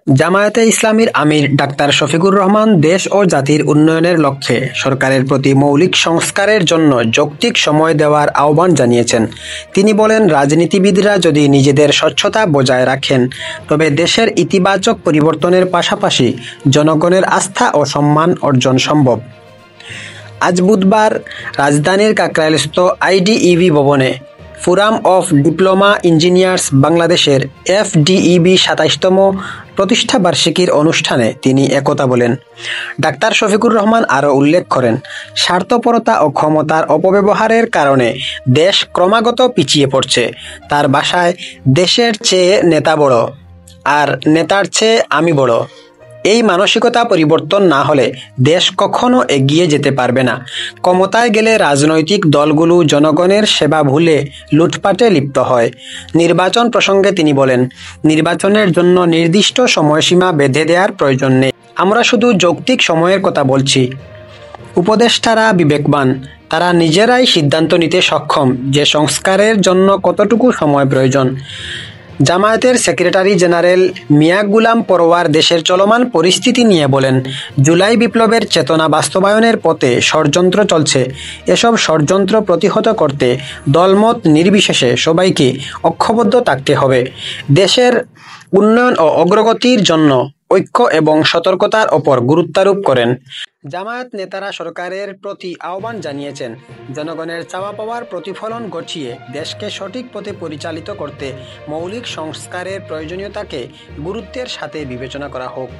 জামায়াতে ইসলামীর আমির ডাক্তার শফিকুর রহমান দেশ ও জাতির উন্নয়নের লক্ষ্যে সরকারের প্রতি মৌলিক সংস্কারের জন্য যৌক্তিক সময় দেওয়ার আহ্বান জানিয়েছেন। তিনি বলেন, রাজনীতিবিদরা যদি নিজেদের স্বচ্ছতা বজায় রাখেন তবে দেশের ইতিবাচক পরিবর্তনের পাশাপাশি জনগণের আস্থা ও সম্মান অর্জন সম্ভব। আজ বুধবার রাজধানীর কাকরাইলস্থ আইডিইবি ভবনে ফোরাম অফ ডিপ্লোমা ইঞ্জিনিয়ার্স বাংলাদেশের FDEB ২৭তম প্রতিষ্ঠাবার্ষিকীর অনুষ্ঠানে তিনি একথা বলেন। ডাক্তার শফিকুর রহমান আরও উল্লেখ করেন, স্বার্থপরতা ও ক্ষমতার অপব্যবহারের কারণে দেশ ক্রমাগত পিছিয়ে পড়ছে। তার ভাষায়, দেশের চেয়ে নেতা বড় আর নেতার চেয়ে আমি বড়। এই মানসিকতা পরিবর্তন না হলে দেশ কখনো এগিয়ে যেতে পারবে না। ক্ষমতায় গেলে রাজনৈতিক দলগুলো জনগণের সেবা ভুলে লুটপাটে লিপ্ত হয়। নির্বাচন প্রসঙ্গে তিনি বলেন, নির্বাচনের জন্য নির্দিষ্ট সময়সীমা বেঁধে দেওয়ার প্রয়োজন নেই। আমরা শুধু যৌক্তিক সময়ের কথা বলছি। উপদেষ্টারা বিবেকবান, তারা নিজেরাই সিদ্ধান্ত নিতে সক্ষম যে সংস্কারের জন্য কতটুকু সময় প্রয়োজন। জামায়াতের সেক্রেটারি জেনারেল মিয়া গুলাম পরওয়ার দেশের চলমান পরিস্থিতি নিয়ে বলেন, জুলাই বিপ্লবের চেতনা বাস্তবায়নের পথে ষড়যন্ত্র চলছে। এসব ষড়যন্ত্র প্রতিহত করতে দলমত নির্বিশেষে সবাইকে ঐক্যবদ্ধ থাকতে হবে। দেশের উন্নয়ন ও অগ্রগতির জন্য ঐক্য এবং সতর্কতার ওপর গুরুত্বারোপ করেন। জামায়াত নেতারা সরকারের প্রতি আহ্বান জানিয়েছেন, জনগণের চাওয়া পাওয়ার প্রতিফলন ঘটিয়ে দেশকে সঠিক পথে পরিচালিত করতে মৌলিক সংস্কারের প্রয়োজনীয়তাকে গুরুত্বের সাথে বিবেচনা করা হোক।